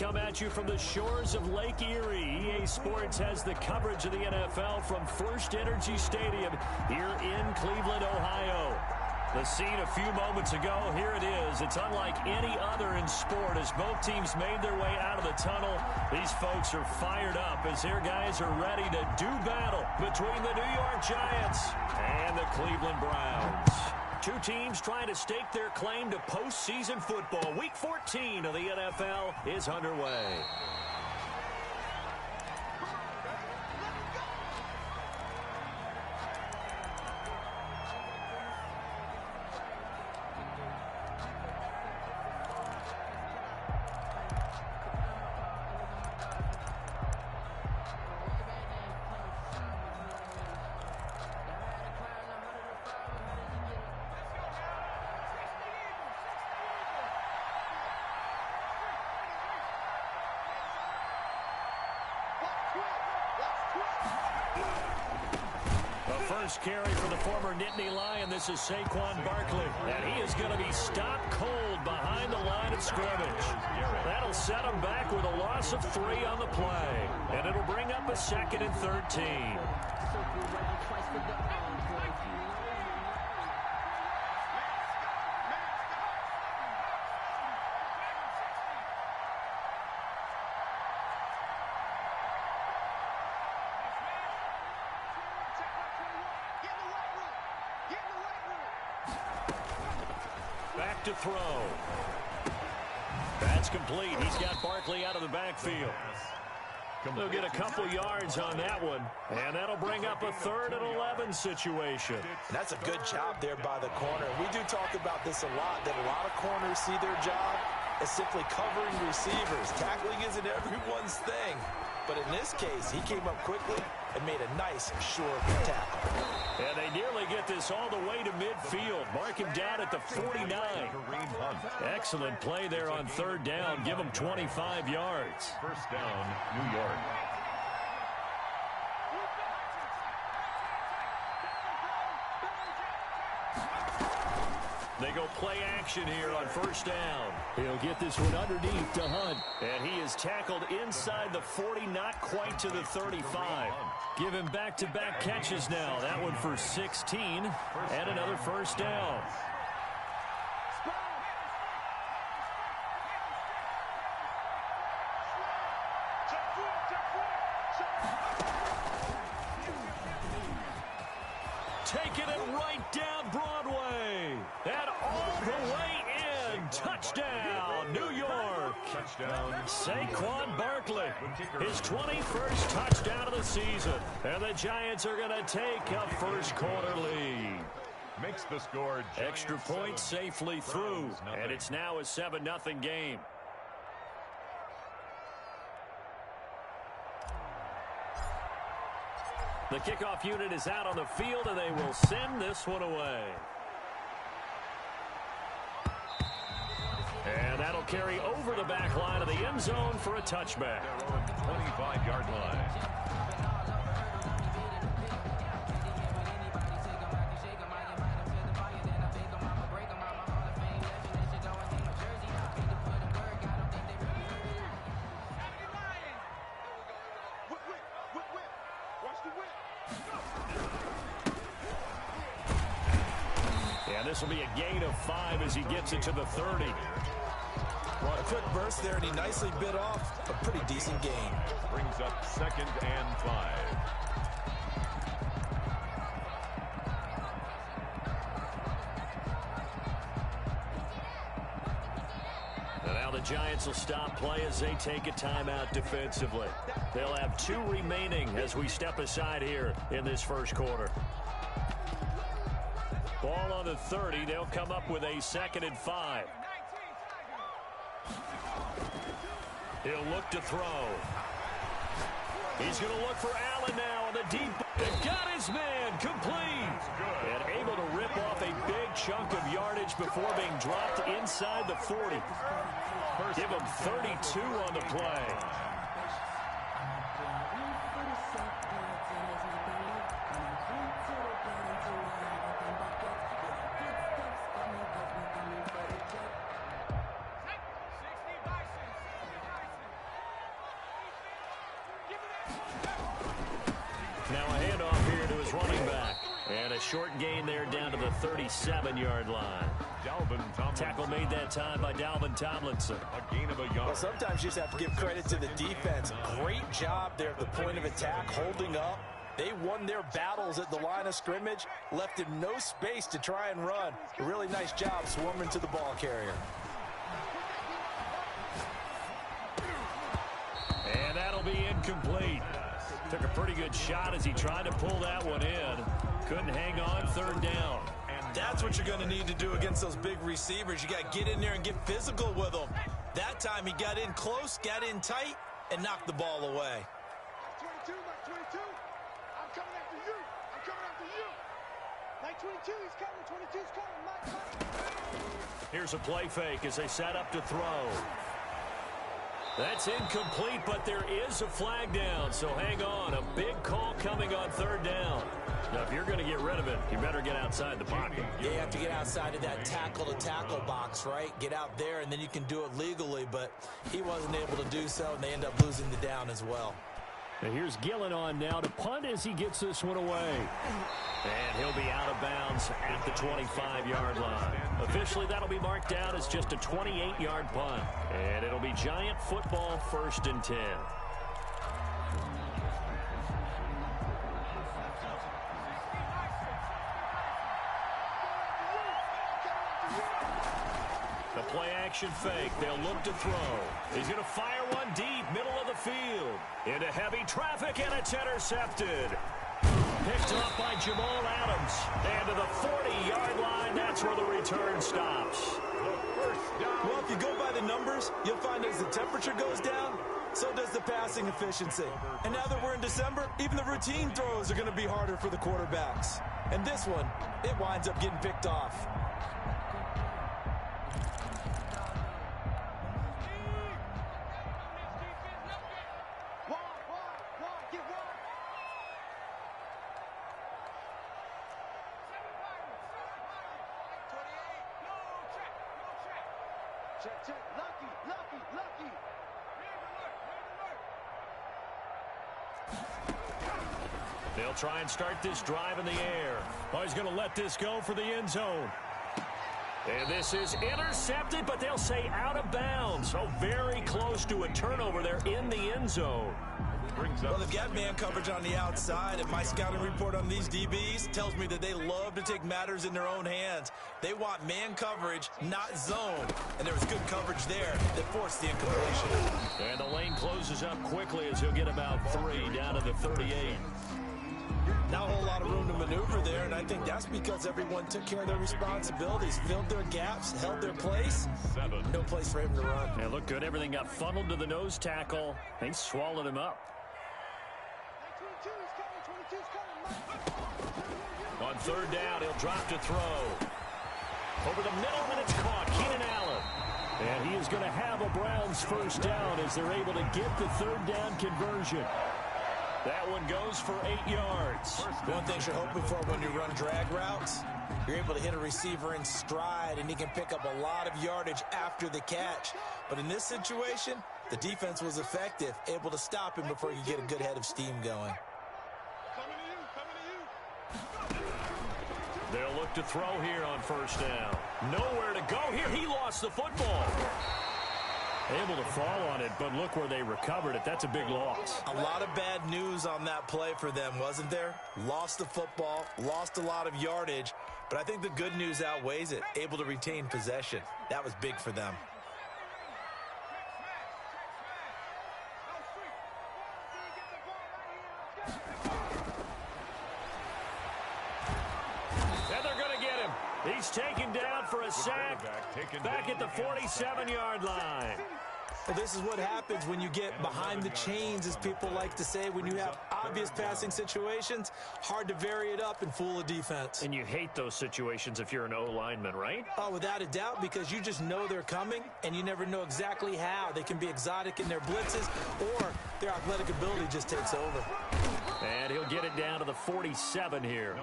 come at you from the shores of Lake Erie. EA Sports has the coverage of the NFL from First Energy Stadium here in Cleveland, Ohio. The scene a few moments ago, here it is. It's unlike any other in sport as both teams made their way out of the tunnel. These folks are fired up as their guys are ready to do battle between the New York Giants and the Cleveland Browns. Two teams trying to stake their claim to postseason football. Week 14 of the NFL is underway. First carry for the former Nittany Lion. This is Saquon Barkley. And he is going to be stopped cold behind the line of scrimmage. That'll set him back with a loss of 3 on the play. And it'll bring up a 2nd and 13. Back to throw. That's complete. He's got Barkley out of the backfield. They'll get a couple yards on that one, and that'll bring up a 3rd and 11 situation. And that's a good job there by the corner. We do talk about this a lot, that a lot of corners see their job as simply covering receivers. Tackling isn't everyone's thing. But in this case, he came up quickly and made a nice, short tackle. And they nearly get this all the way to midfield. Mark him down at the 49. Excellent play there on 3rd down. Give him 25 yards. First down, New York. They go play action here on 1st down. He'll get this one underneath to Hunt. And he is tackled inside the 40, not quite to the 35. Give him back-to-back catches now. That one for 16 and another 1st down. Taking it right down Broadway. And all the way in. Touchdown, New York. Touchdown. Saquon Barkley. His 21st touchdown of the season. And the Giants are going to take a first quarter lead. Makes the score. Extra point safely through. And it's now a 7-0 game. The kickoff unit is out on the field, and they will send this one away. And that'll carry over the back line of the end zone for a touchback. 25-yard line. This will be a gain of 5 as he gets it to the 30. Well, a quick burst there, and he nicely bit off a pretty decent gain. Brings up 2nd and 5. And now the Giants will stop play as they take a timeout defensively. They'll have 2 remaining as we step aside here in this first quarter. Ball on the 30. They'll come up with a 2nd and 5. He'll look to throw. He's going to look for Allen now on the deep. They've got his man complete. And able to rip off a big chunk of yardage before being dropped inside the 40. Give him 32 on the play. Now a handoff here to his running back. And a short gain there down to the 37-yard line. Dalvin Tomlinson. Tackle made that time by Dalvin Tomlinson. A gain of a yard. Well, sometimes you just have to give credit to the defense. Great job there at the point of attack, holding up. They won their battles at the line of scrimmage, left him no space to try and run. A really nice job swarming to the ball carrier. And that'll be incomplete. Took a pretty good shot as he tried to pull that one in. Couldn't hang on, third down. That's what you're going to need to do against those big receivers. You got to get in there and get physical with them. That time he got in close, got in tight, and knocked the ball away. 22, Mike 22. I'm coming after you. I'm coming after you. Mike 22, he's coming. 22's coming. Mike. Here's a play fake as they set up to throw. That's incomplete, but there is a flag down, so hang on. A big call coming on third down. Now, if you're going to get rid of it, you better get outside the pocket. Yeah, you have to get outside of that tackle-to-tackle box, right? Get out there, and then you can do it legally, but he wasn't able to do so, and they end up losing the down as well. And here's Gillen on now to punt as he gets this one away. And he'll be out of bounds at the 25-yard line. Officially, that'll be marked down as just a 28-yard punt. And it'll be Giant football, 1st and 10. The play-action fake. They'll look to throw. He's going to fire one deep, middle of the field. Into heavy traffic, and it's intercepted. Picked up by Jamal Adams. And to the 40-yard line, that's where the return stops. Well, if you go by the numbers, you'll find as the temperature goes down, so does the passing efficiency. And now that we're in December, even the routine throws are going to be harder for the quarterbacks. And this one, it winds up getting picked off. Check. Lucky. They'll try and start this drive in the air. Oh, he's going to let this go for the end zone. And this is intercepted, but they'll say out of bounds. So very close to a turnover there in the end zone. Well, they've got man coverage on the outside, and my scouting report on these DBs tells me that they love to take matters in their own hands. They want man coverage, not zone. And there was good coverage there that forced the incompletion. And the lane closes up quickly as he'll get about 3 down to the 38. Not a whole lot of room to maneuver there, and I think that's because everyone took care of their responsibilities, filled their gaps, held their place. No place for him to run. Yeah, looked good. Everything got funneled to the nose tackle. They swallowed him up. On third down, he'll drop to throw. Over the middle, and it's caught. Keenan Allen. And he is going to have a Browns first down as they're able to get the third down conversion. That one goes for 8 yards. One thing you're hoping for when you run drag routes, you're able to hit a receiver in stride, and he can pick up a lot of yardage after the catch. But in this situation, the defense was effective, able to stop him before you get a good head of steam going. They'll look to throw here on first down. Nowhere to go here. He lost the football. Able to fall on it, but look where they recovered it. That's a big loss. A lot of bad news on that play for them, wasn't there? Lost the football, lost a lot of yardage, but I think the good news outweighs it. Able to retain possession. That was big for them. And they're going to get him. He's taken down for a sack back at the 47-yard line. Well, this is what happens when you get behind the chains, as people like to say. When you have obvious passing situations, hard to vary it up and fool a defense. And you hate those situations if you're an O-lineman, right? Oh, without a doubt, because you just know they're coming, and you never know exactly how. They can be exotic in their blitzes, or their athletic ability just takes over. And he'll get it down to the 47 here.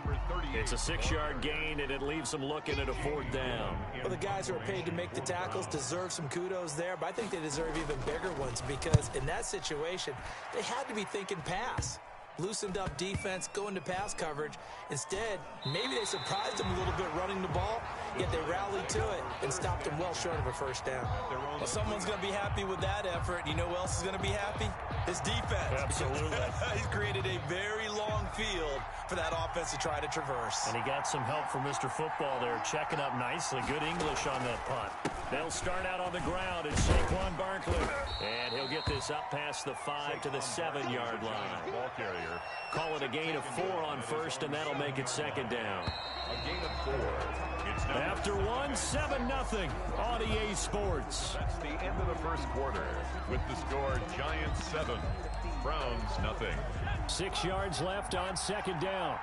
It's a 6-yard gain, and it leaves them looking at a 4th down. Well, the guys who are paid to make the tackles deserve some kudos there, but I think they deserve even bigger ones, because in that situation, they had to be thinking pass. loosened up defense, go into pass coverage. Instead, maybe they surprised him a little bit running the ball, yet they rallied to it and stopped him well short of a first down. Well, someone's going to be happy with that effort. You know who else is going to be happy? His defense. Absolutely. He's created a very long field for that offense to try to traverse. And he got some help from Mr. Football there, checking up nicely. Good English on that punt. They'll start out on the ground. It's Saquon Barkley. And he'll get this up past the 5 to the 7-yard line. Ball carrier. Call it a gain of 4 on first, and that'll make it second down. A gain of 4. It's now After 1, 7-0 on EA Sports. That's the end of the first quarter. With the score, Giants 7, Browns nothing. 6 yards left on second down.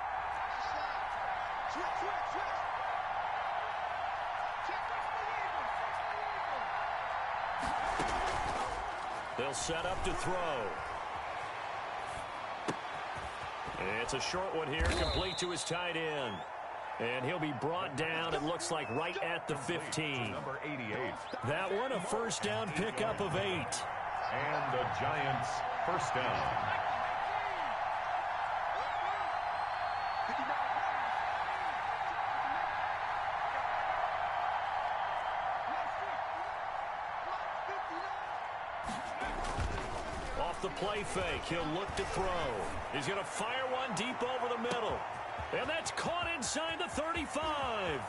Switch, switch, switch. They'll set up to throw. It's a short one here, complete to his tight end. And he'll be brought down, it looks like, right at the 15. Number 88. That one, a first down pickup of 8. And the Giants first down. Off the play fake, he'll look to throw. He's going to fire one deep over the middle. And that's caught inside the 35.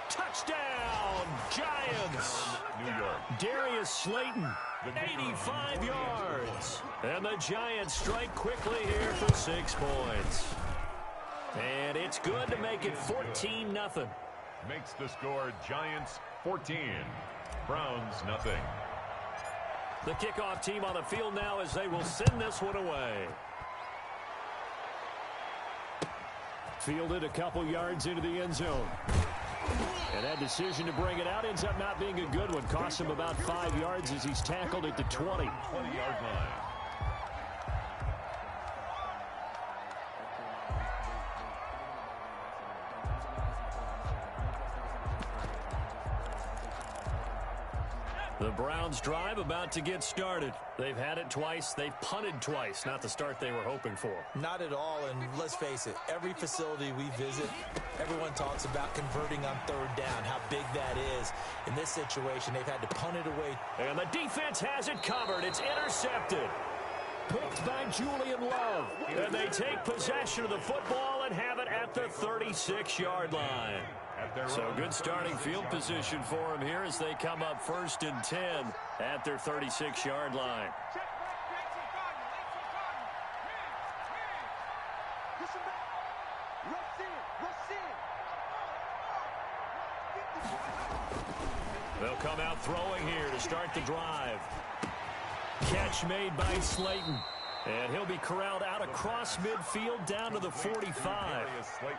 Touchdown, Giants. New York. Darius Slayton, 85 yards. And the Giants strike quickly here for 6 points. And it's good to make it 14-0. Makes the score Giants 14, Browns nothing. The kickoff team on the field now as they will send this one away. Fielded a couple yards into the end zone. And that decision to bring it out ends up not being a good one. Costs him about 5 yards as he's tackled at the 20. 20-yard line. The Browns drive about to get started. They've had it twice. They've punted twice. Not the start they were hoping for. Not at all, and let's face it, every facility we visit, everyone talks about converting on third down, how big that is. In this situation, they've had to punt it away. And the defense has it covered. It's intercepted. Picked by Julian Love. And they take possession of the football and have it at the 36-yard line. So good starting field position for them here as they come up 1st and 10 at their 36-yard line. They'll come out throwing here to start the drive. Catch made by Slayton. And he'll be corralled out across midfield down to the 45.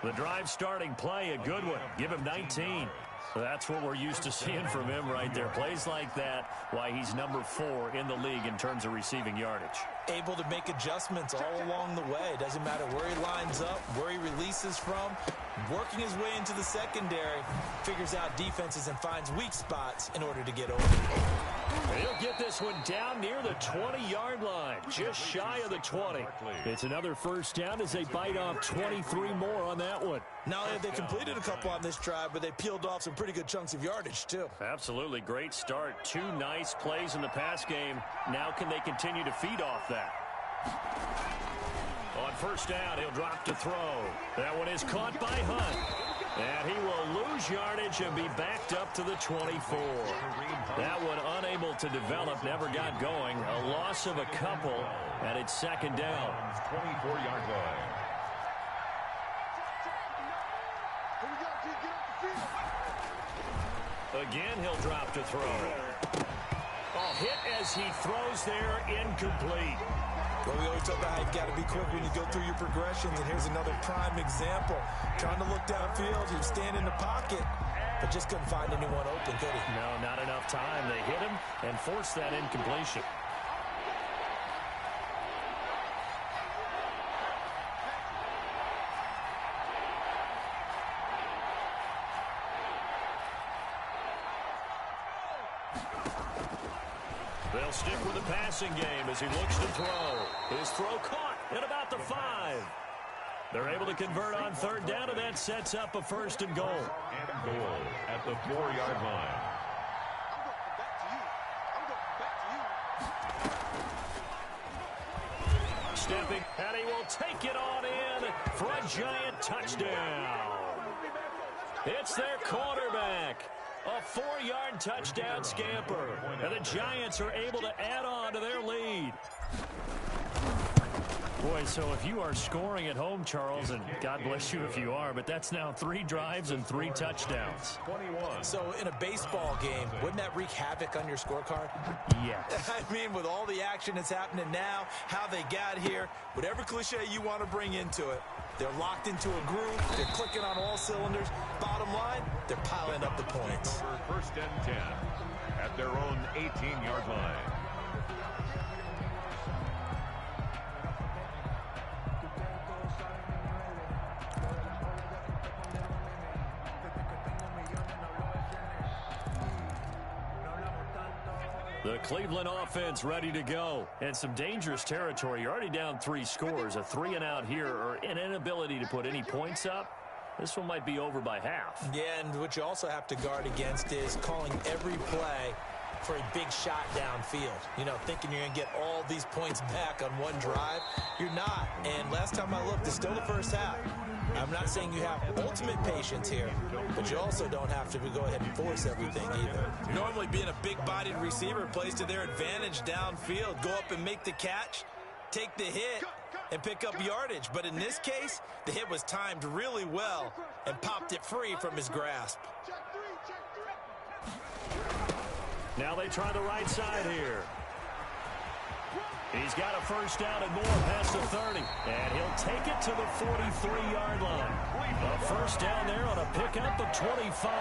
The drive starting play, a good one. Give him 19. That's what we're used to seeing from him right there. Plays like that, why he's number 4 in the league in terms of receiving yardage. Able to make adjustments all along the way. Doesn't matter where he lines up, where he releases from. Working his way into the secondary, figures out defenses and finds weak spots in order to get over. And he'll get this one down near the 20-yard line, just shy of the 20. It's another first down as they bite off 23 more on that one. Not only have they completed a couple on this drive, but they peeled off some pretty good chunks of yardage, too. Absolutely great start. 2 nice plays in the pass game. Now can they continue to feed off that? On first down, he'll drop to throw. That one is caught by Hunt. And he will lose yardage and be backed up to the 24. That one unable to develop, never got going. A loss of a couple, and it's second down. 24-yard line. Again, he'll drop to throw. Oh, hit as he throws there, incomplete. Well, we always talk about how you've got to be quick when you go through your progressions, and here's another prime example. Trying to look downfield, he'd stand in the pocket, but just couldn't find anyone open, could he? No, not enough time. They hit him and forced that incompletion. They'll stick with the passing game as he looks to throw. His throw caught. at about the 5. They're able to convert on third down, and that sets up a 1st and goal. And goal at the 4-yard line. Stepping, and he will take it on in for a giant touchdown. It's their quarterback. A 4-yard touchdown scamper. And the Giants are able to add on to their lead. Boy, so if you are scoring at home, Charles, and God bless you if you are, but that's now 3 drives and 3 touchdowns. 21. So in a baseball game, wouldn't that wreak havoc on your scorecard? Yes. I mean, with all the action that's happening now, how they got here, whatever cliche you want to bring into it, they're locked into a groove, they're clicking on all cylinders. Bottom line, they're piling up the points. For 1st and 10 at their own 18-yard line. The Cleveland offense ready to go. And some dangerous territory. You're already down 3 scores. A 3-and-out here, or an inability to put any points up. This one might be over by half. Yeah, and what you also have to guard against is calling every play for a big shot downfield. You know, thinking you're going to get all these points back on one drive. You're not. And last time I looked, it's still the first half. I'm not saying you have ultimate patience here, but you also don't have to go ahead and force everything either. Normally being a big-bodied receiver plays to their advantage downfield. Go up and make the catch, take the hit, and pick up yardage. But in this case, the hit was timed really well and popped it free from his grasp. Now they try the right side here. He's got a 1st down and more past the 30. And he'll take it to the 43-yard line. A 1st down there on a pickup of 25.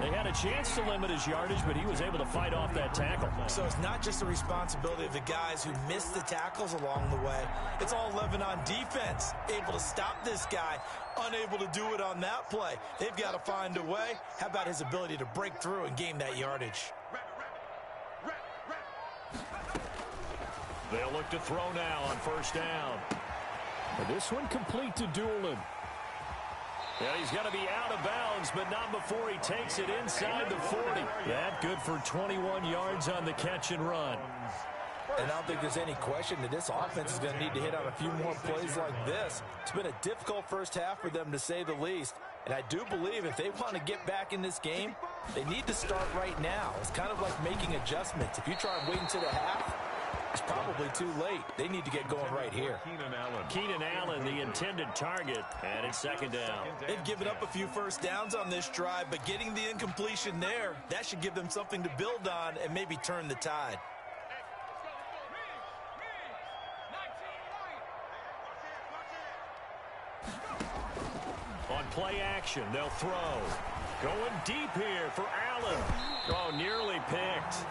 They had a chance to limit his yardage, but he was able to fight off that tackle. So it's not just the responsibility of the guys who missed the tackles along the way. It's all 11 on defense, able to stop this guy, unable to do it on that play. They've got to find a way. How about his ability to break through and gain that yardage? They'll look to throw now on 1st down. But this one complete to Doolin. Yeah, he's going to be out of bounds, but not before he takes it inside the 40. That good for 21 yards on the catch and run. And I don't think there's any question that this offense is going to need to hit on a few more plays like this. It's been a difficult first half for them, to say the least. And I do believe if they want to get back in this game, they need to start right now. It's kind of like making adjustments. If you try and wait until the half, it's probably too late. They need to get going right here. Keenan Allen, the intended target, and it's 2nd down. They've given up a few 1st downs on this drive, but getting the incompletion there, that should give them something to build on and maybe turn the tide. On play action, they'll throw. Going deep here for Allen. Oh, nearly picked.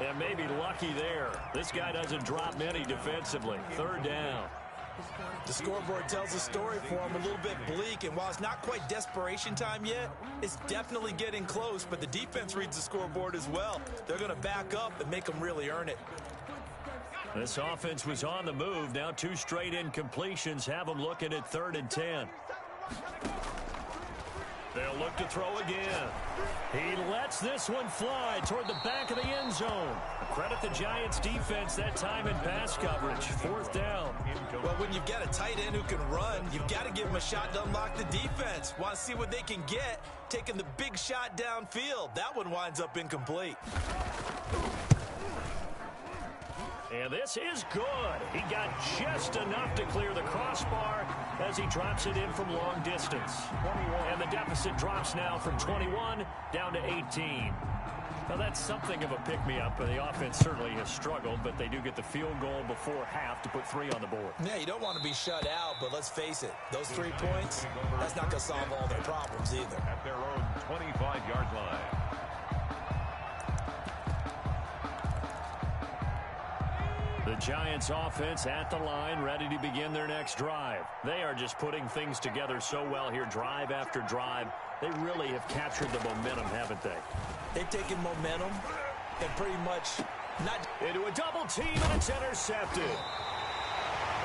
And maybe lucky there. This guy doesn't drop many defensively. 3rd down. The scoreboard tells a story for him, a little bit bleak, and while it's not quite desperation time yet, it's definitely getting close, but the defense reads the scoreboard as well. They're going to back up and make them really earn it. This offense was on the move. Now 2 straight incompletions have them looking at 3rd and 10. They'll look to throw again. He lets this one fly toward the back of the end zone. Credit the Giants defense that time in pass coverage. 4th down. Well, when you've got a tight end who can run, you've got to give him a shot to unlock the defense. Want to see what they can get, taking the big shot downfield. That one winds up incomplete. And this is good. He got just enough to clear the crossbar as he drops it in from long distance. And the deficit drops now from 21 down to 18. Now that's something of a pick-me-up. The offense certainly has struggled, but they do get the field goal before half to put 3 on the board. Yeah, you don't want to be shut out, but let's face it, those 3 points, that's not going to solve all their problems either. At their own 25-yard line. The Giants offense at the line, ready to begin their next drive. They are just putting things together so well here, drive after drive. They really have captured the momentum, haven't they? They've taken momentum and pretty much not into a double team, and it's intercepted.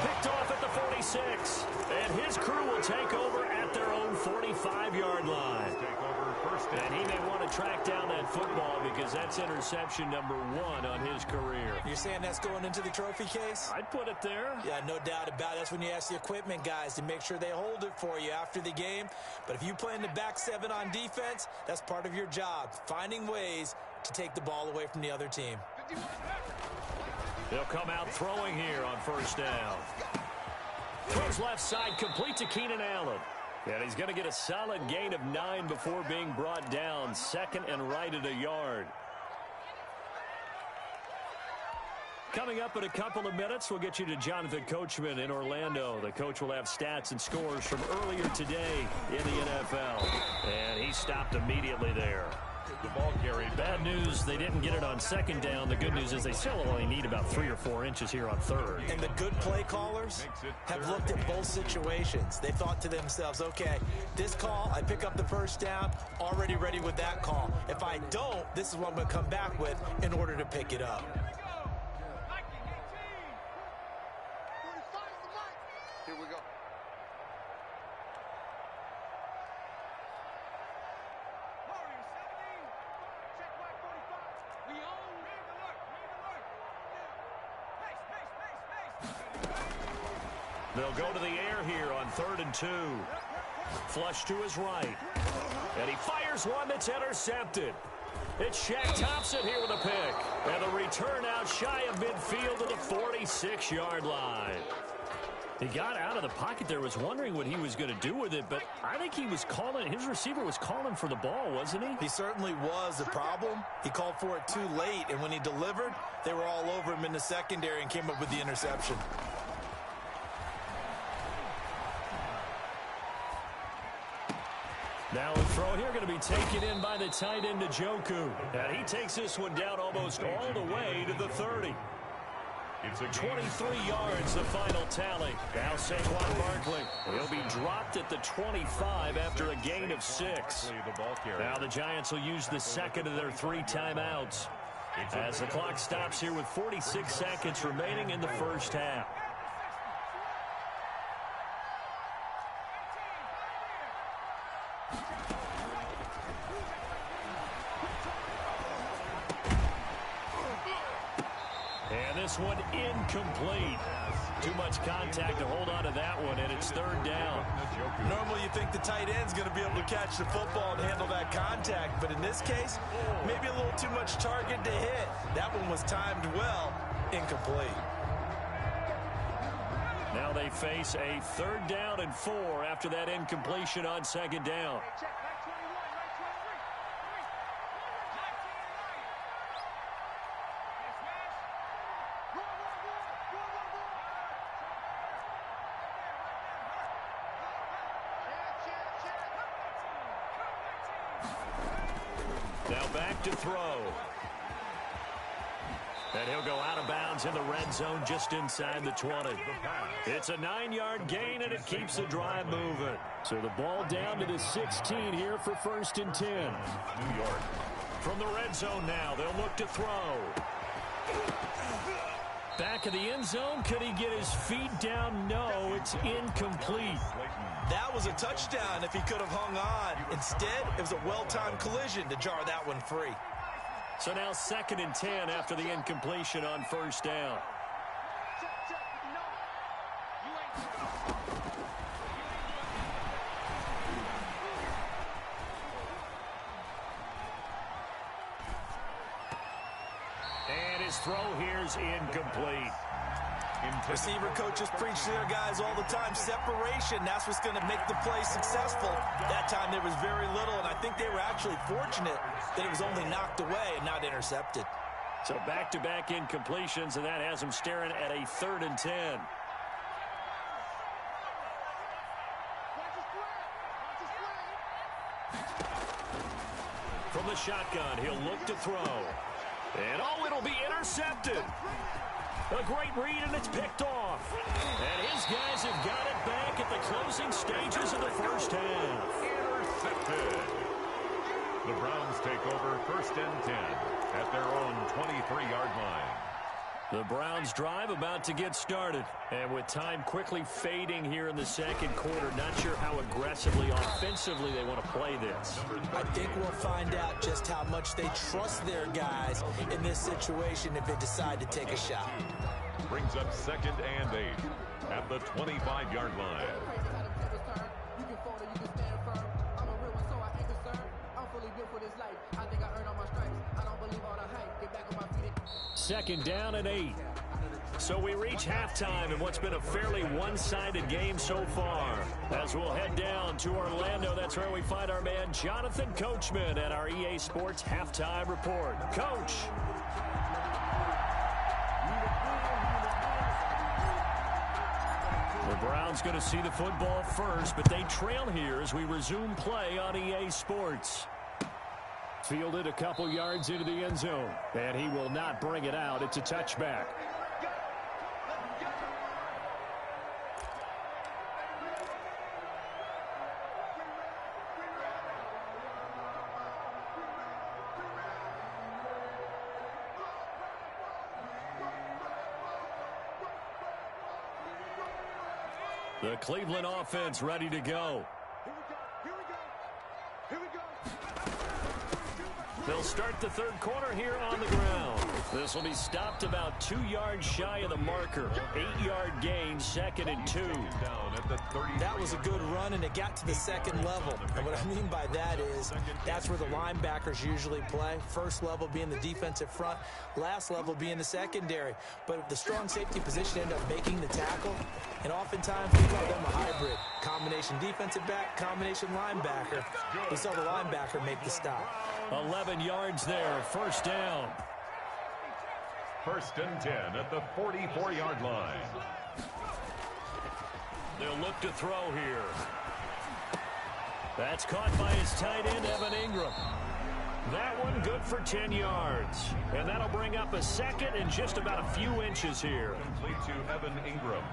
Picked off at the 46. And his crew will take over at their own 45-yard line. Take over first And he may want to track down that football because that's interception number 1 on his career. You're saying that's going into the trophy case? I'd put it there. Yeah, no doubt about it. That's when you ask the equipment guys to make sure they hold it for you after the game. But if you play in the back 7 on defense, that's part of your job, finding ways to take the ball away from the other team. They'll come out throwing here on first down. Throws left side, complete to Keenan Allen. And he's going to get a solid gain of 9 before being brought down. Second and right at a yard. Coming up in a couple of minutes, we'll get you to Jonathan Coachman in Orlando. The coach will have stats and scores from earlier today in the NFL. And he stopped immediately there. The ball carried. Bad news, they didn't get it on second down. The good news is they still only need about 3 or 4 inches here on third. And the good play callers have looked at both situations. They thought to themselves, okay, this call, I pick up the first down, already ready with that call. If I don't, this is what I'm going to come back with in order to pick it up. Here we go. They'll go to the air here on 3rd and 2. Flush to his right. And he fires one that's intercepted. It's Shaq Thompson here with a pick. And the return out shy of midfield to the 46-yard line. He got out of the pocket there, was wondering what he was going to do with it, but I think he was calling, his receiver was calling for the ball, wasn't he? He certainly was. The problem, he called for it too late, and when he delivered, they were all over him in the secondary and came up with the interception. Now a throw here going to be taken in by the tight end Njoku. And he takes this one down almost all the way to the 30. It's a 23 yards, the final tally. Now Saquon Barkley. He'll be dropped at the 25 after a gain of 6. Now the Giants will use the second of their 3 timeouts as the clock stops here with 46 seconds remaining in the first half. And this one incomplete. Too much contact to hold on to that one, and it's 3rd down. Normally you think the tight end's going to be able to catch the football and handle that contact, but in this case, maybe a little too much target to hit. That one was timed well, incomplete. Now they face a 3rd down and 4 after that incompletion on 2nd down. Now back to throw. And he'll go out of bounds in the red zone just inside the 20. It's a 9-yard gain, and it keeps the drive moving. So the ball down to the 16 here for 1st and 10. New York. From the red zone now, they'll look to throw. Back of the end zone, could he get his feet down? No, it's incomplete. That was a touchdown if he could have hung on. Instead, it was a well-timed collision to jar that one free. So now 2nd and 10 after the incompletion on 1st down. And his throw here's incomplete. Receiver coaches preach to their guys all the time. Separation, that's what's going to make the play successful. That time there was very little, and I think they were actually fortunate that it was only knocked away and not intercepted. So back-to-back incompletions, and that has them staring at a 3rd and 10. From the shotgun, he'll look to throw. And oh, it'll be intercepted. A great read, and it's picked off. And his guys have got it back at the closing stages of the first half. Intercepted. The Browns take over 1st and 10 at their own 23-yard line. The Browns drive about to get started. And with time quickly fading here in the second quarter, not sure how aggressively, offensively they want to play this. I think we'll find out just how much they trust their guys in this situation if they decide to take a shot. Brings up 2nd and 8 at the 25-yard line. 2nd down and 8. So we reach halftime in what's been a fairly one-sided game so far. As we'll head down to Orlando, that's where we find our man Jonathan Coachman at our EA Sports Halftime Report. Coach. The Browns going to see the football first, but they trail here as we resume play on EA Sports. Fielded a couple yards into the end zone, and he will not bring it out. It's a touchback. The Cleveland offense ready to go. They'll start the third quarter here on the ground. This will be stopped about 2 yards shy of the marker. 8-yard gain, 2nd and 2. Down at the 30. That was a good run, and it got to the second level. And what I mean by that is that's where the linebackers usually play. First level being the defensive front, last level being the secondary. But the strong safety position ended up making the tackle, and oftentimes we call them a hybrid. Combination defensive back, combination linebacker. We saw the linebacker make the stop. 11 yards there, 1st down. 1st and 10 at the 44-yard line. They'll look to throw here. That's caught by his tight end, Evan Ingram. That one good for 10 yards. And that'll bring up a 2nd and just about a few inches here. Complete to Evan Ingram.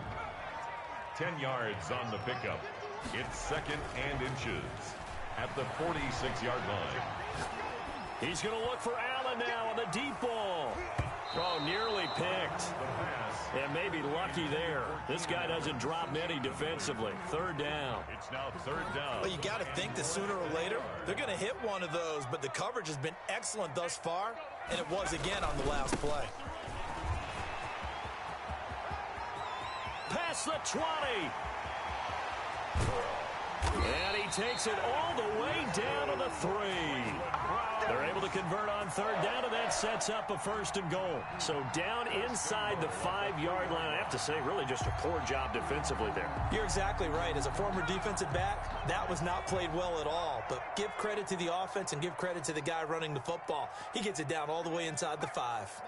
10 yards on the pickup. It's 2nd and inches at the 46-yard line. He's going to look for Allen now on the deep ball. Oh, nearly picked. And maybe lucky there. This guy doesn't drop many defensively. 3rd down. It's now 3rd down. Well, you got to think that sooner or later they're going to hit one of those, but the coverage has been excellent thus far, and it was again on the last play. Past the 20. And he takes it all the way down to the 3. They're able to convert on 3rd down, and that sets up a 1st and goal. So down inside the 5-yard line. I have to say, really just a poor job defensively there. You're exactly right. As a former defensive back, that was not played well at all. But give credit to the offense and give credit to the guy running the football. He gets it down all the way inside the 5.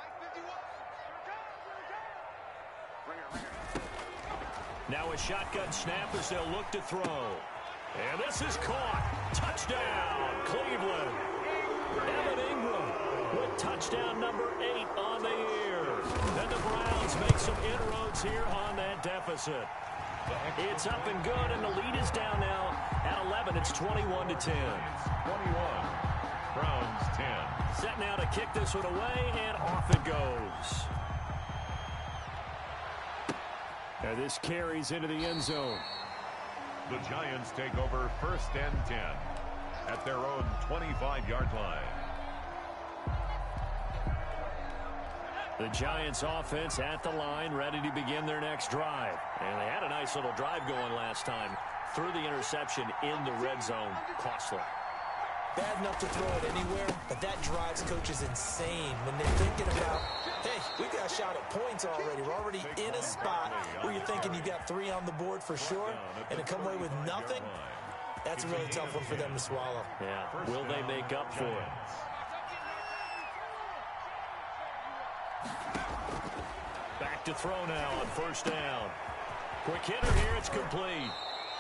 Now a shotgun snap as they'll look to throw. And this is caught. Touchdown, Cleveland. Evan Ingram with touchdown number 8 on the year. And the Browns make some inroads here on that deficit. It's up and good, and the lead is down now at 11. It's 21-10. 21. Browns 10. Set now to kick this one away, and off it goes. And this carries into the end zone. The Giants take over 1st and 10 at their own 25-yard line. The Giants offense at the line, ready to begin their next drive. And they had a nice little drive going last time. Threw the interception in the red zone. Costly. Bad enough to throw it anywhere, but that drives coaches insane when they're thinking about, hey, we've got a shot at points already. We're already in a spot where you're thinking you got 3 on the board for sure, and to come away with nothing, that's a really tough one for them to swallow. Yeah, will they make up for it? Back to throw now on 1st down. Quick hitter here, it's complete.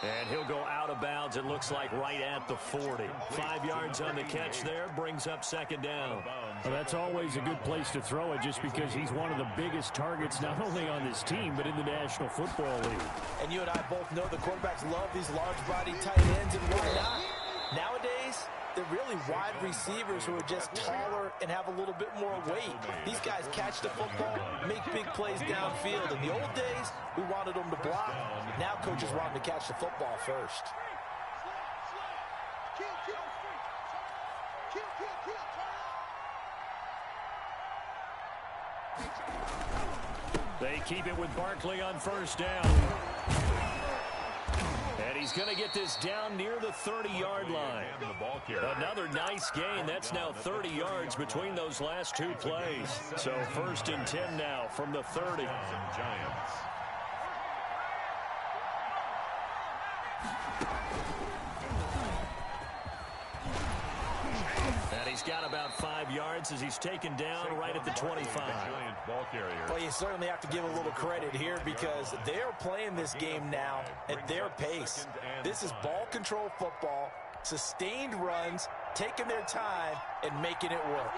And he'll go out of bounds, it looks like, right at the 40. 5 yards on the catch there, brings up 2nd down. Well, that's always a good place to throw it just because he's one of the biggest targets not only on this team but in the National Football League. And you and I both know the quarterbacks love these large-bodied tight ends, and why not? Nowadays, they're really wide receivers who are just taller and have a little bit more weight. These guys catch the football, make big plays downfield. In the old days, we wanted them to block. Now coaches want them to catch the football first. They keep it with Barkley on first down. And he's going to get this down near the 30-yard line. Another nice gain. That's now 30 yards between those last two plays. So 1st and 10 now from the 30. Giants. And he's got about 5 yards as he's taken down right at the 25. Well, you certainly have to give a little credit here because they're playing this game now at their pace. This is ball control football, sustained runs, taking their time, and making it work.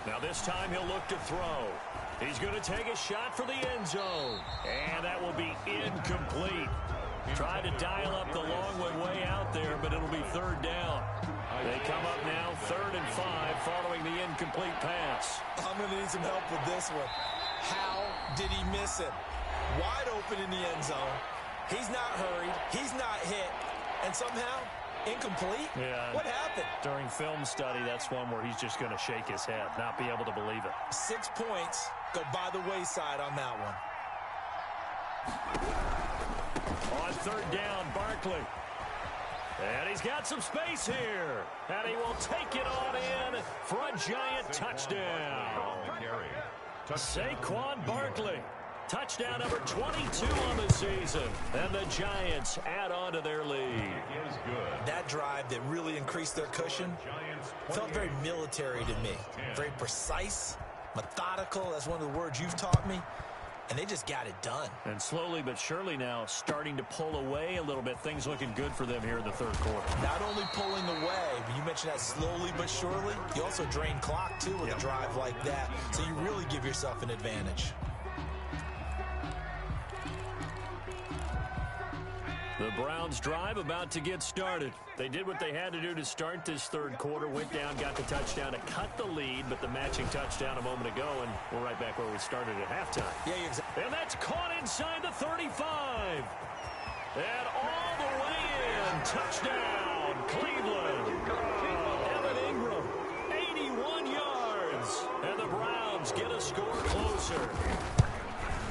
Now this time he'll look to throw. He's going to take a shot for the end zone. And that will be incomplete. Tried to dial up the long way out there, but it'll be 3rd down. They come up now 3rd and 5 following the incomplete pass. I'm going to need some help with this one. How did he miss him? Wide open in the end zone. He's not hurried. He's not hit. And somehow, incomplete? Yeah. What happened? During film study, that's one where he's just going to shake his head, not be able to believe it. 6 points go by the wayside on that one. On 3rd down, Barkley. And he's got some space here. And he will take it on in for a Giant touchdown. Saquon Barkley. Touchdown number 22 on the season. And the Giants add on to their lead. That drive that really increased their cushion felt very military to me. Very precise, methodical. That's one of the words you've taught me. And they just got it done. And slowly but surely now starting to pull away a little bit. Things looking good for them here in the 3rd quarter. Not only pulling away, but you mentioned that slowly but surely. You also drain clock, too, with a drive like that. So you really give yourself an advantage. The Browns drive about to get started. They did what they had to do to start this 3rd quarter. Went down, got the touchdown to cut the lead, but the matching touchdown a moment ago, and we're right back where we started at halftime. Yeah, exactly. And that's caught inside the 35. And all the way in. Touchdown, Cleveland. Evan Ingram, 81 yards. And the Browns get a score closer.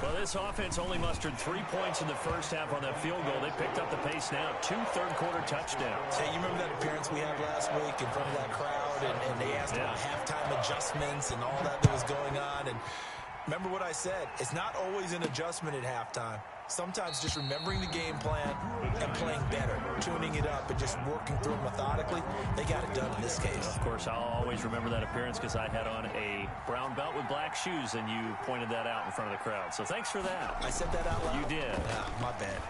Well, this offense only mustered 3 points in the first half on that field goal. They picked up the pace now. 2 third-quarter touchdowns. Hey, you remember that appearance we had last week in front of that crowd, and they asked about halftime adjustments and all that was going on. And remember what I said. It's not always an adjustment at halftime. Sometimes just remembering the game plan and playing better, tuning it up and just working through it methodically. They got it done in this case. Of course, I'll always remember that appearance because I had on a brown belt with black shoes, and you pointed that out in front of the crowd. So thanks for that. I said that out loud? You did. Yeah, my bad.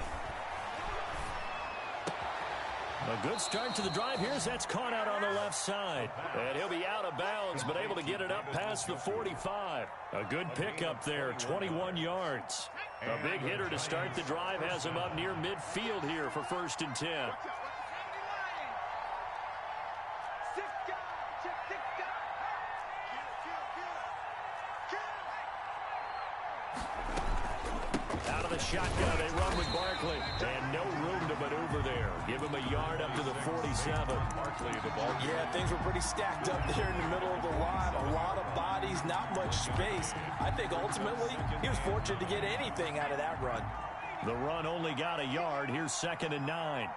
A good start to the drive. Here's that's caught out on the left side. And he'll be out of bounds, but able to get it up past the 45. A good pickup there, 21 yards. A big hitter to start the drive has him up near midfield here for 1st and 10. Out of the shotgun, they run with Barkley. And no room to maneuver there. Give him a yard up to the 47. Barkley the ball. Yeah, things were pretty stacked up there in the middle of the line. A lot of bodies, not much space. I think ultimately he was fortunate to get anything out of that run. The run only got a yard. Here's 2nd and 9.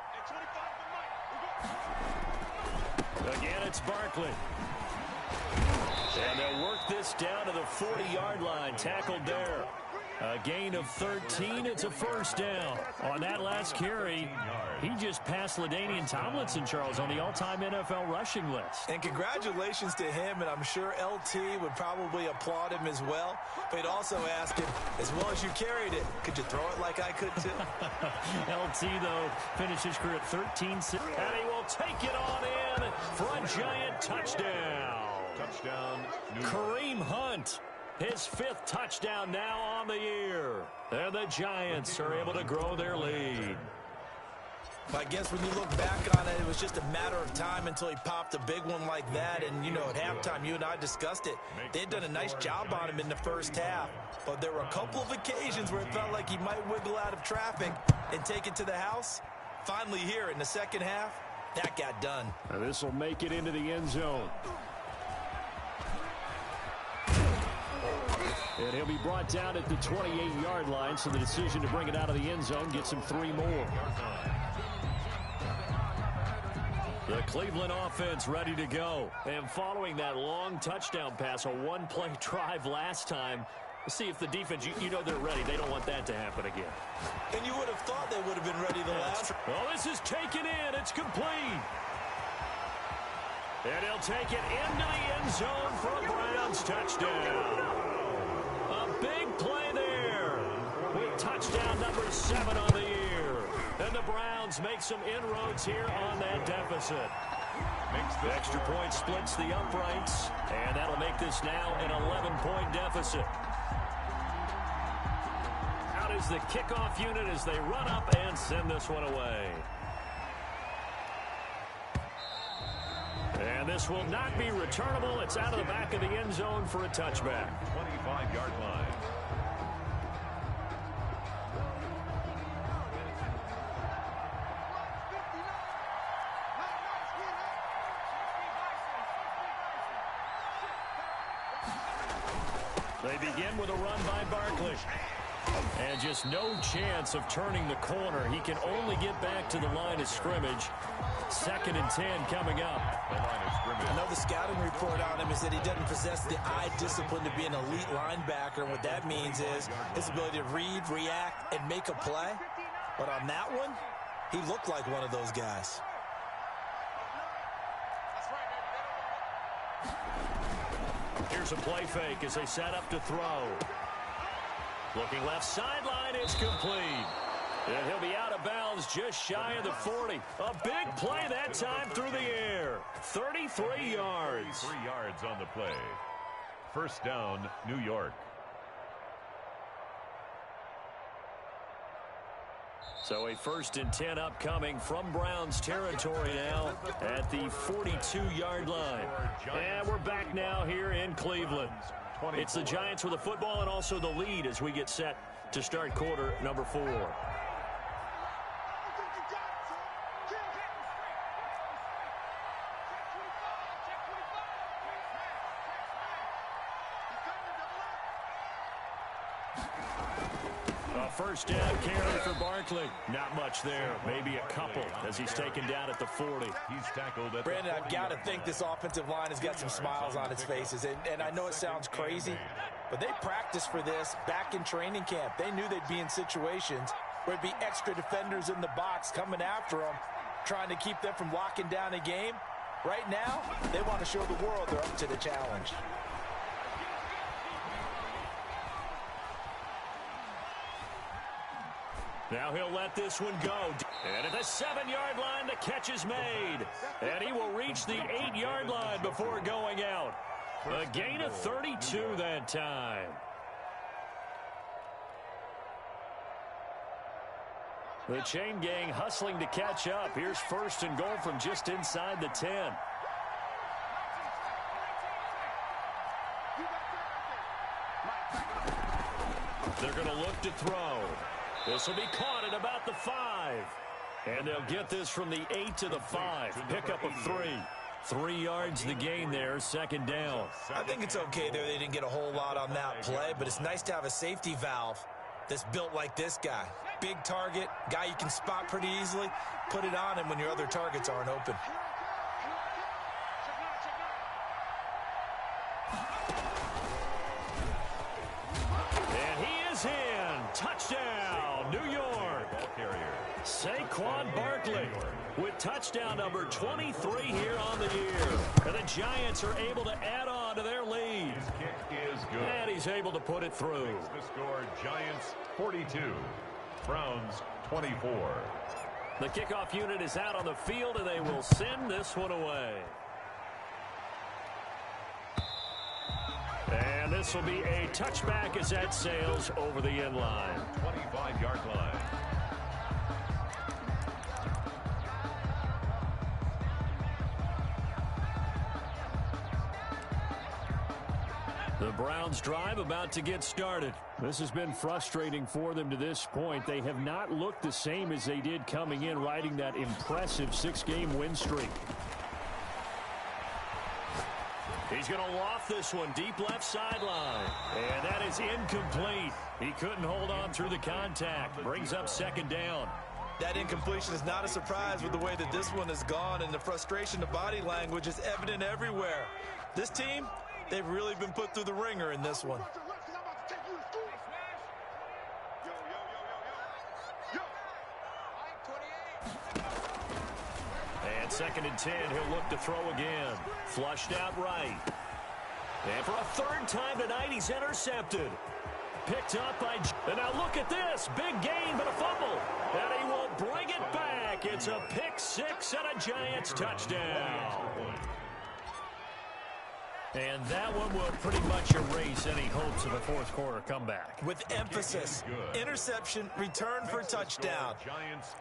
Again, it's Barkley. And they'll work this down to the 40-yard line. Tackled there. A gain of 13. It's a 1st down. On that last carry, he just passed LaDainian Tomlinson, Charles, on the all-time NFL rushing list. And congratulations to him, and I'm sure LT would probably applaud him as well. But he'd also ask him, as well as you carried it, could you throw it like I could too? LT, though, finished his career at 13. And he will take it on in for a Giant touchdown. Touchdown, New York. Kareem Hunt, his 5th touchdown now on the year. And the Giants are able to grow their lead. I guess when you look back on it, it was just a matter of time until he popped a big one like that. And, you know, at halftime, you and I discussed it. They'd done a nice job on him in the first half. But there were a couple of occasions where it felt like he might wiggle out of traffic and take it to the house. Finally here in the second half, that got done. This will make it into the end zone. And he'll be brought down at the 28-yard line, so the decision to bring it out of the end zone gets him 3 more. The Cleveland offense ready to go. And following that long touchdown pass, a one-play drive last time, see if the defense, you know they're ready. They don't want that to happen again. And you would have thought they would have been ready the last. Oh, this is taken in. It's complete. And he'll take it into the end zone for a Browns touchdown. A big play there with touchdown number 7 on the year. And the Browns make some inroads here on that deficit. The extra point splits the uprights, and that'll make this now an 11-point deficit. Out is the kickoff unit as they run up and send this one away. And this will not be returnable. It's out of the back of the end zone for a touchback. 25-yard line. They begin with a run by Barkley. And just no chance of turning the corner. He can only get back to the line of scrimmage. 2nd and 10 coming up. The line of scrimmage. I know the scouting report on him is that he doesn't possess the eye discipline to be an elite linebacker. And what that means is his ability to read, react, and make a play. But on that one, he looked like one of those guys. Here's a play fake as they set up to throw. Looking left sideline, it's complete. And he'll be out of bounds just shy of the 40. A big play that time through the air. 33 yards. 33 yards on the play. First down, New York. So a 1st and 10 upcoming from Browns territory now at the 42-yard line. And we're back now here in Cleveland. It's the Giants with the football and also the lead as we get set to start quarter number 4. First down carry for Barkley. Not much there. Maybe a couple as he's taken down at the 40. He's tackled at Brandon, I've got to think this offensive line has got some smiles on its faces. And I know it sounds crazy, but they practiced for this back in training camp. They knew they'd be in situations where it'd be extra defenders in the box coming after them, trying to keep them from locking down a game. Right now, they want to show the world they're up to the challenge. Now he'll let this one go. And at the 7-yard line, the catch is made. And he will reach the 8-yard line before going out. A gain of 32 that time. The chain gang hustling to catch up. Here's 1st and goal from just inside the 10. They're going to look to throw. This will be caught at about the 5. And they'll get this from the 8 to the 5. Pick up of 3. 3 yards the gain there, 2nd down. I think it's okay there. They didn't get a whole lot on that play, but it's nice to have a safety valve that's built like this guy. Big target, guy you can spot pretty easily. Put it on him when your other targets aren't open. And he is in. Touchdown, New York. Saquon Barkley with touchdown number 23 here on the year. And the Giants are able to add on to their lead. His kick is good. And he's able to put it through. The score, Giants 42, Browns 24. The kickoff unit is out on the field, and they will send this one away. And this will be a touchback as that sails over the end line. 25-yard line. The Browns drive about to get started. This has been frustrating for them to this point. They have not looked the same as they did coming in, riding that impressive 6-game win streak. He's going to loft this one deep left sideline. And that is incomplete. He couldn't hold on through the contact. Brings up second down. That incompletion is not a surprise with the way that this one has gone, and the frustration, the body language is evident everywhere. This team, they've really been put through the ringer in this one. And 2nd and 10, he'll look to throw again. Flushed out right. And for a third time tonight, he's intercepted. Picked up by... And now look at this. Big gain, but a fumble. And he will bring it back. It's a pick six and a Giants touchdown. And that one will pretty much erase any hopes of a fourth quarter comeback. With emphasis, interception, return for touchdown.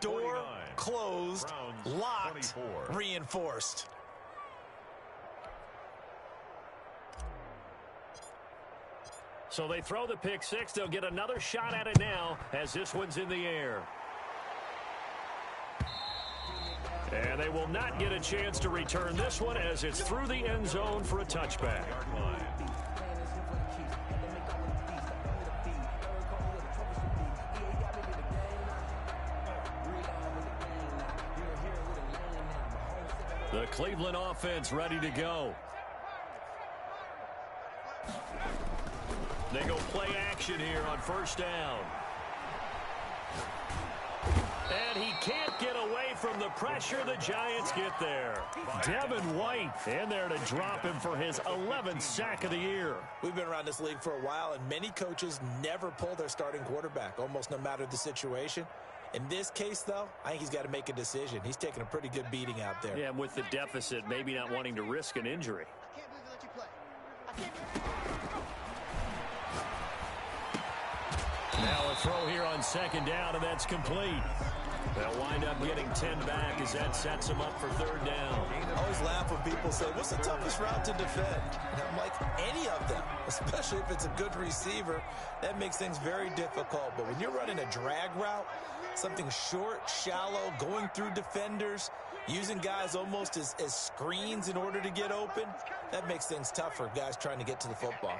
Door closed, locked, reinforced. So they throw the pick six. They'll get another shot at it now as this one's in the air. And they will not get a chance to return this one as it's through the end zone for a touchback. The Cleveland offense ready to go. They go play action here on first down. And he can't get away from the pressure. The Giants get there. Devin White in there to drop him for his 11th sack of the year. We've been around this league for a while, and many coaches never pull their starting quarterback, almost no matter the situation. In this case, though, I think he's got to make a decision. He's taking a pretty good beating out there. Yeah, and with the deficit, maybe not wanting to risk an injury. I can't believe they let you play. I can't. Now a throw here on second down, and that's complete. They'll wind up getting 10 back as that sets them up for third down. I always laugh when people say, what's the toughest route to defend? And I'm like, any of them, especially if it's a good receiver. That makes things very difficult. But when you're running a drag route, something short, shallow, going through defenders, using guys almost as screens in order to get open, that makes things tough for guys trying to get to the football.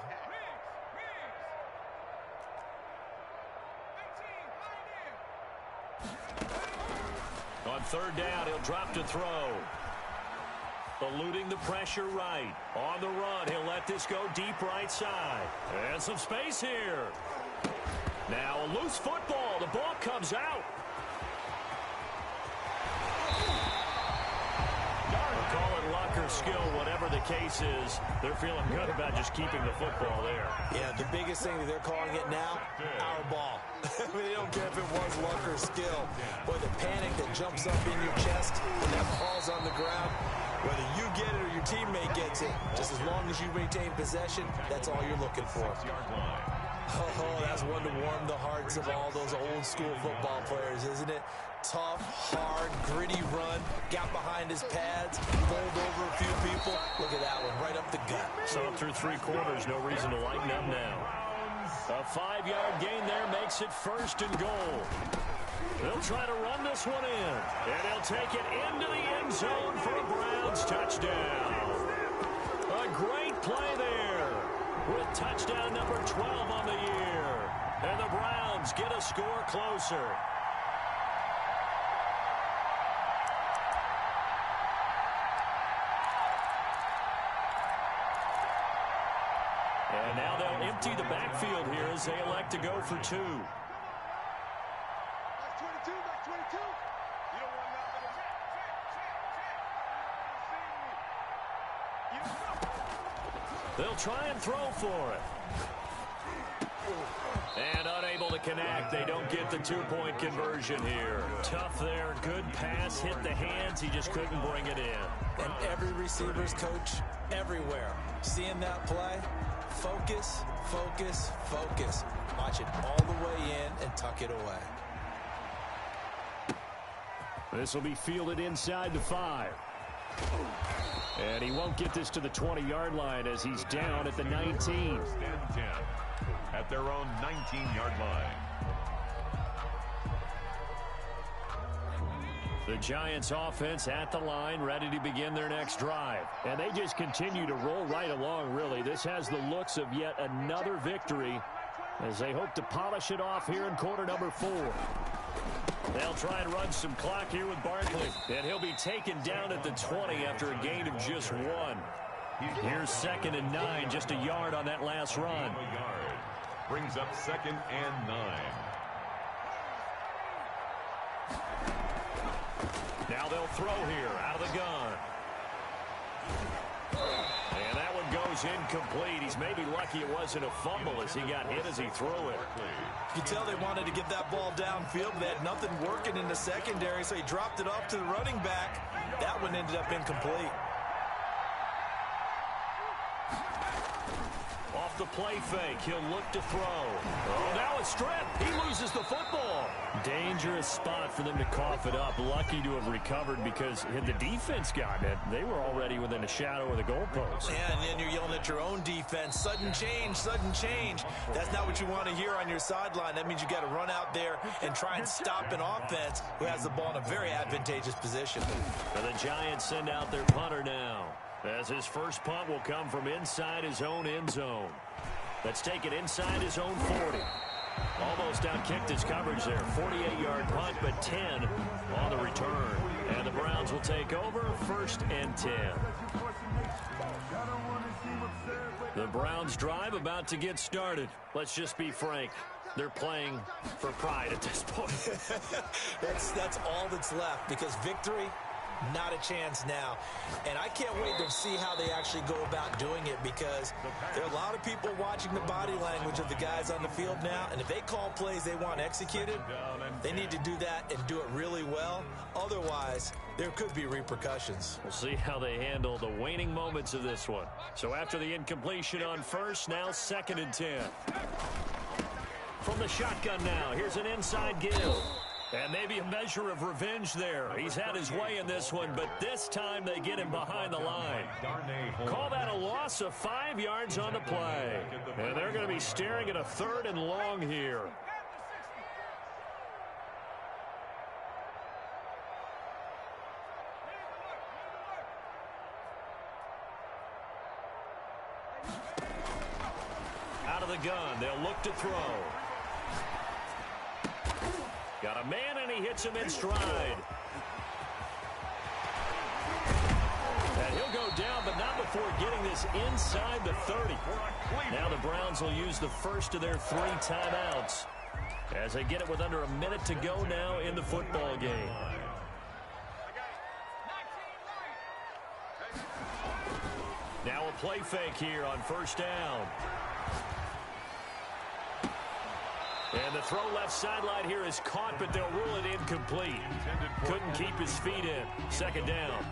On third down, he'll drop to throw. Eluding the pressure right. On the run, he'll let this go deep right side. And some space here. Now a loose football. The ball comes out. Call it luck or skill, whatever the case is. They're feeling good about just keeping the football there. Yeah, the biggest thing that they're calling it now, our ball. I mean, they don't care if it was luck or skill. Boy, the panic that jumps up in your chest when that ball's on the ground, whether you get it or your teammate gets it, just as long as you maintain possession, that's all you're looking for. Oh, that's one to warm the hearts of all those old school football players, isn't it? Tough, hard, gritty run, got behind his pads, bowled over a few people. Look at that one, right up the gut. So through three quarters, no reason to lighten up now. A 5-yard gain there makes it first and goal. They'll try to run this one in, and they'll take it into the end zone for a Browns touchdown. A great play there with touchdown number 12 on the year. And the Browns get a score closer. And now they'll empty the backfield here as they elect to go for two. That's 22, that's 22. You don't want nothing. They'll try and throw for it. And unable to connect. They don't get the two-point conversion here. Tough there. Good pass. Hit the hands. He just couldn't bring it in. And every receiver's coach everywhere Seeing that play, focus, focus, focus. Watch it all the way in and tuck it away. This will be fielded inside the 5. And he won't get this to the 20-yard line as he's down at the 19. First and 10 at their own 19-yard line. The Giants offense at the line, ready to begin their next drive. And they just continue to roll right along, really. This has the looks of yet another victory as they hope to polish it off here in quarter number 4. They'll try and run some clock here with Barkley. And he'll be taken down at the 20 after a gain of just 1. Here's 2nd and 9, just a yard on that last run. Brings up 2nd and 9. Now they'll throw here out of the gun. And that one goes incomplete. He's maybe lucky it wasn't a fumble as he got hit as he threw it. You can tell they wanted to get that ball downfield, but they had nothing working in the secondary, so he dropped it off to the running back. That one ended up incomplete. Off the play fake, he'll look to throw. Oh, now a strip. He loses the football. Dangerous spot for them to cough it up. Lucky to have recovered because had the defense gotten it, they were already within a shadow of the goalpost. Yeah, and then you're yelling at your own defense. Sudden change, sudden change. That's not what you want to hear on your sideline. That means you got to run out there and try and stop an offense who has the ball in a very advantageous position. And the Giants send out their punter now, as his first punt will come from inside his own end zone. Let's take it inside his own 40. Almost outkicked his coverage there. 48-yard punt, but 10 on the return. And the Browns will take over 1st and 10. The Browns drive about to get started. Let's just be frank. They're playing for pride at this point. That's all that's left because victory, not a chance now. And I can't wait to see how they actually go about doing it because there are a lot of people watching the body language of the guys on the field now. And if they call plays they want executed, they need to do that and do it really well. Otherwise, there could be repercussions. We'll see how they handle the waning moments of this one. So after the incompletion on first, now 2nd and 10. From the shotgun now, here's an inside give. And maybe a measure of revenge there. He's had his way in this one, but this time they get him behind the line. Call that a loss of 5 yards on the play. And they're going to be staring at a 3rd and long here. Out of the gun, they'll look to throw. Got a man, and he hits him in stride. And he'll go down, but not before getting this inside the 30. Now the Browns will use the first of their 3 timeouts as they get it with under a minute to go now in the football game. Now a play fake here on 1st down. And the throw left sideline here is caught, but they'll rule it incomplete. Couldn't keep his feet in. 2nd down.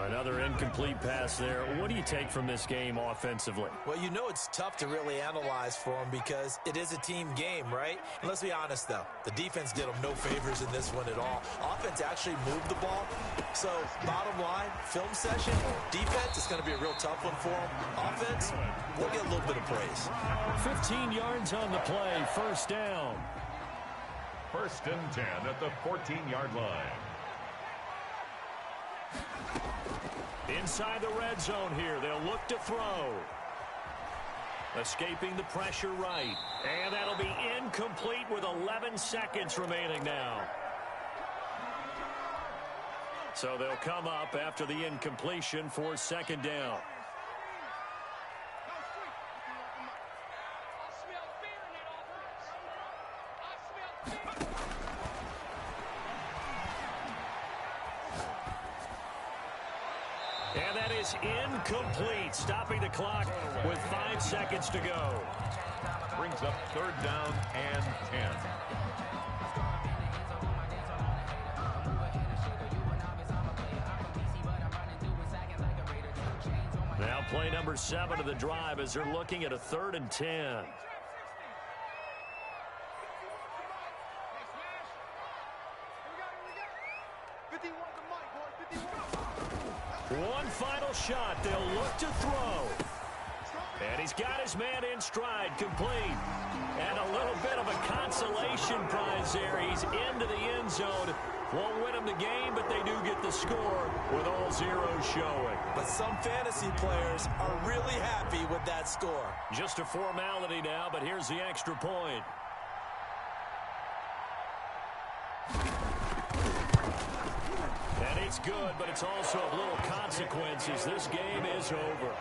Another incomplete pass there. What do you take from this game offensively? Well, you know it's tough to really analyze for them because it is a team game, right? And let's be honest, though. The defense did them no favors in this one at all. Offense actually moved the ball. So, bottom line, film session, defense is going to be a real tough one for them. Offense, they'll get a little bit of praise. 15 yards on the play. 1st down. 1st and 10 at the 14-yard line. Inside the red zone here. They'll look to throw. Escaping the pressure right. And that'll be incomplete with 11 seconds remaining now. So they'll come up after the incompletion for 2nd down. And that is incomplete, stopping the clock with 5 seconds to go. Brings up 3rd down and 10. Now Play number 7 of the drive as they're looking at a 3rd and 10. One final shot. They'll look to throw. And he's got his man in stride, complete. And a little bit of a consolation prize there. He's into the end zone. Won't win him the game, but they do get the score with all zeros showing. But some fantasy players are really happy with that score. Just a formality now, but here's the extra point. And it's good, but it's also of little consequences. This game is over.